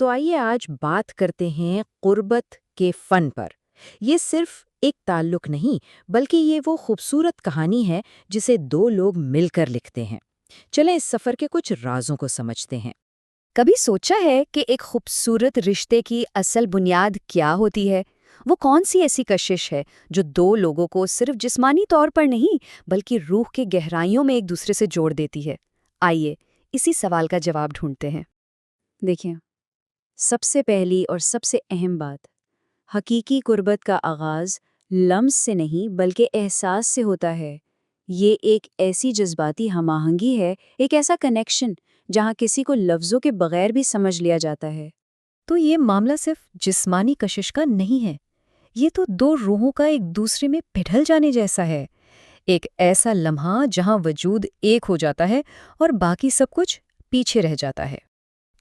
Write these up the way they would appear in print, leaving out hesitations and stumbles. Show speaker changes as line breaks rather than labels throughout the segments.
تو آئیے آج بات کرتے ہیں قربت کے فن پر۔ یہ صرف ایک تعلق نہیں بلکہ یہ وہ خوبصورت کہانی ہے جسے دو لوگ مل کر لکھتے ہیں۔ چلیں اس سفر کے کچھ رازوں کو سمجھتے ہیں۔
کبھی سوچا ہے کہ ایک خوبصورت رشتے کی اصل بنیاد کیا ہوتی ہے؟ وہ کون سی ایسی کشش ہے جو دو لوگوں کو صرف جسمانی طور پر نہیں بلکہ روح کے گہرائیوں میں ایک دوسرے سے جوڑ دیتی ہے؟ آئیے اسی سوال کا جواب ڈھونڈتے ہیں۔
دیکھیں، سب سے پہلی اور سب سے اہم بات، حقیقی قربت کا آغاز لمس سے نہیں بلکہ احساس سے ہوتا ہے۔ یہ ایک ایسی جذباتی ہم آہنگی ہے، ایک ایسا کنیکشن جہاں کسی کو لفظوں کے بغیر بھی سمجھ لیا جاتا ہے۔
تو یہ معاملہ صرف جسمانی کشش کا نہیں ہے، یہ تو دو روحوں کا ایک دوسرے میں پگھل جانے جیسا ہے، ایک ایسا لمحہ جہاں وجود ایک ہو جاتا ہے اور باقی سب کچھ پیچھے رہ جاتا ہے۔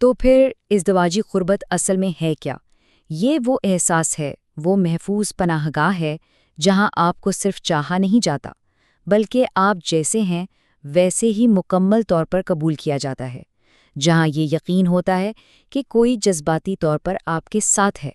تو پھر ازدواجی قربت اصل میں ہے کیا؟ یہ وہ احساس ہے، وہ محفوظ پناہ گاہ ہے جہاں آپ کو صرف چاہا نہیں جاتا بلکہ آپ جیسے ہیں ویسے ہی مکمل طور پر قبول کیا جاتا ہے، جہاں یہ یقین ہوتا ہے کہ کوئی جذباتی طور پر آپ کے ساتھ ہے۔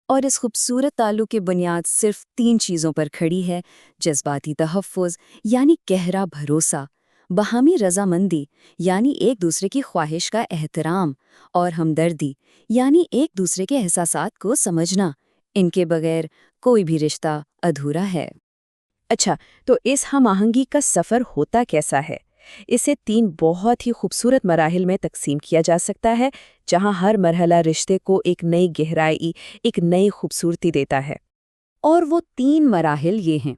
اور اس خوبصورت تعلق کی بنیاد صرف 3 چیزوں پر کھڑی ہے: جذباتی تحفظ یعنی گہرا بھروسہ، باہمی رضامندی یعنی ایک دوسرے کی خواہش کا احترام، اور ہمدردی یعنی ایک دوسرے کے احساسات کو سمجھنا۔ ان کے بغیر کوئی بھی رشتہ ادھورا ہے۔
اچھا، تو اس ہم آہنگی کا سفر ہوتا کیسا ہے؟ اسے 3 بہت ہی خوبصورت مراحل میں تقسیم کیا جا سکتا ہے، جہاں ہر مرحلہ رشتے کو ایک نئی گہرائی، ایک نئی خوبصورتی دیتا ہے۔ اور وہ 3 مراحل یہ ہیں: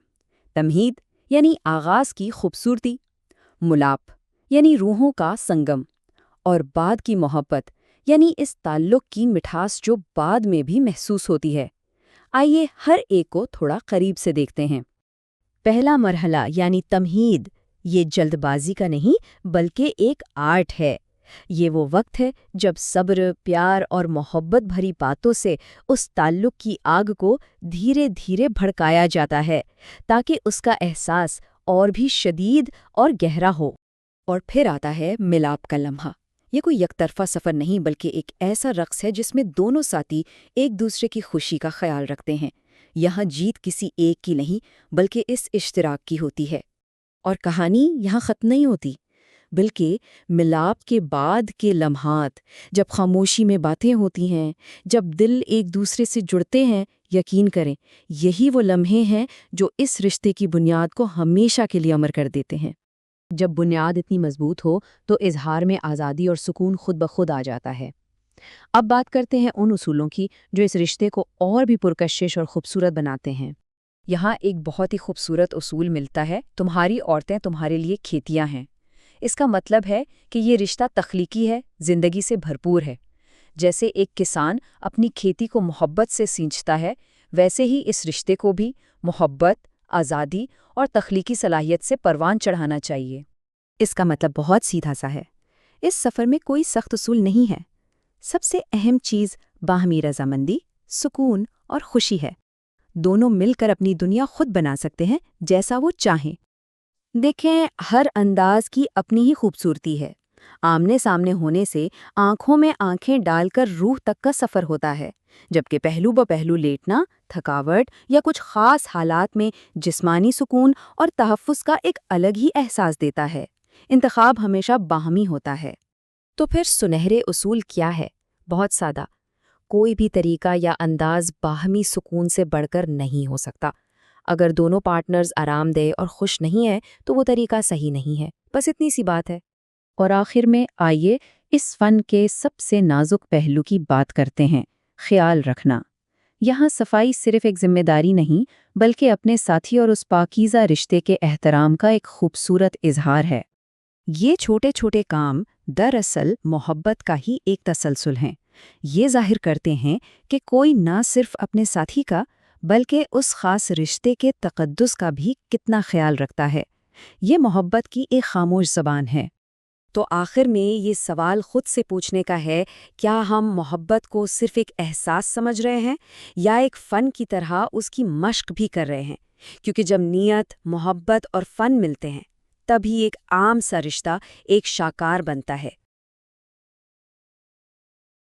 تمہید یعنی آغاز کی خوبصورتی، ملاپ یعنی روحوں کا سنگم، اور بعد کی محبت یعنی اس تعلق کی مٹھاس جو بعد میں بھی محسوس ہوتی ہے۔ آئیے ہر ایک کو تھوڑا قریب سے دیکھتے ہیں۔ پہلا مرحلہ یعنی تمہید، یہ جلد بازی کا نہیں بلکہ ایک آرٹ ہے۔ یہ وہ وقت ہے جب صبر، پیار اور محبت بھری باتوں سے اس تعلق کی آگ کو دھیرے دھیرے بھڑکایا جاتا ہے تاکہ اس کا احساس اور بھی شدید اور گہرا ہو۔ اور پھر آتا ہے ملاپ کا لمحہ۔ یہ کوئی یک طرفہ سفر نہیں بلکہ ایک ایسا رقص ہے جس میں دونوں ساتھی ایک دوسرے کی خوشی کا خیال رکھتے ہیں۔ یہاں جیت کسی ایک کی نہیں بلکہ اس اشتراک کی ہوتی ہے۔ اور کہانی یہاں ختم نہیں ہوتی، بلکہ ملاپ کے بعد کے لمحات، جب خاموشی میں باتیں ہوتی ہیں، جب دل ایک دوسرے سے جڑتے ہیں، یقین کریں یہی وہ لمحے ہیں جو اس رشتے کی بنیاد کو ہمیشہ کے لیے امر کر دیتے ہیں۔ جب بنیاد اتنی مضبوط ہو تو اظہار میں آزادی اور سکون خود بخود آ جاتا ہے۔ اب بات کرتے ہیں ان اصولوں کی جو اس رشتے کو اور بھی پرکشش اور خوبصورت بناتے ہیں۔ یہاں ایک بہت ہی خوبصورت اصول ملتا ہے: تمہاری عورتیں تمہارے لیے کھیتیاں ہیں۔ اس کا مطلب ہے کہ یہ رشتہ تخلیقی ہے، زندگی سے بھرپور ہے۔ جیسے ایک کسان اپنی کھیتی کو محبت سے سینچتا ہے، ویسے ہی اس رشتے کو بھی محبت، آزادی اور تخلیقی صلاحیت سے پروان چڑھانا چاہیے۔ اس کا مطلب بہت سیدھا سا ہے۔ اس سفر میں کوئی سخت اصول نہیں ہے۔ سب سے اہم چیز باہمی رضامندی، سکون اور خوشی ہے۔ دونوں مل کر اپنی دنیا خود بنا سکتے ہیں جیسا وہ چاہیں۔ دیکھیں، ہر انداز کی اپنی ہی خوبصورتی ہے۔ آمنے سامنے ہونے سے آنکھوں میں آنکھیں ڈال کر روح تک کا سفر ہوتا ہے، جبکہ پہلو بہ پہلو لیٹنا، تھکاوٹ یا کچھ خاص حالات میں جسمانی سکون اور تحفظ کا ایک الگ ہی احساس دیتا ہے۔ انتخاب ہمیشہ باہمی ہوتا ہے۔ تو پھر سنہرے اصول کیا ہے؟ بہت سادہ: کوئی بھی طریقہ یا انداز باہمی سکون سے بڑھ کر نہیں ہو سکتا۔ اگر دونوں پارٹنرز آرام دہ اور خوش نہیں ہیں تو وہ طریقہ صحیح نہیں ہے، بس اتنی سی بات ہے۔ اور آخر میں آئیے اس فن کے سب سے نازک پہلو کی بات کرتے ہیں: خیال رکھنا۔ یہاں صفائی صرف ایک ذمہ داری نہیں بلکہ اپنے ساتھی اور اس پاکیزہ رشتے کے احترام کا ایک خوبصورت اظہار ہے۔ یہ چھوٹے چھوٹے کام دراصل محبت کا ہی ایک تسلسل ہیں۔ یہ ظاہر کرتے ہیں کہ کوئی نہ صرف اپنے ساتھی کا بلکہ اس خاص رشتے کے تقدس کا بھی کتنا خیال رکھتا ہے۔ یہ محبت کی ایک خاموش زبان ہے۔ تو آخر میں یہ سوال خود سے پوچھنے کا ہے: کیا ہم محبت کو صرف ایک احساس سمجھ رہے ہیں یا ایک فن کی طرح اس کی مشق بھی کر رہے ہیں؟ کیونکہ جب نیت، محبت اور فن ملتے ہیں تبھی ایک عام سا رشتہ ایک شاہکار بنتا ہے۔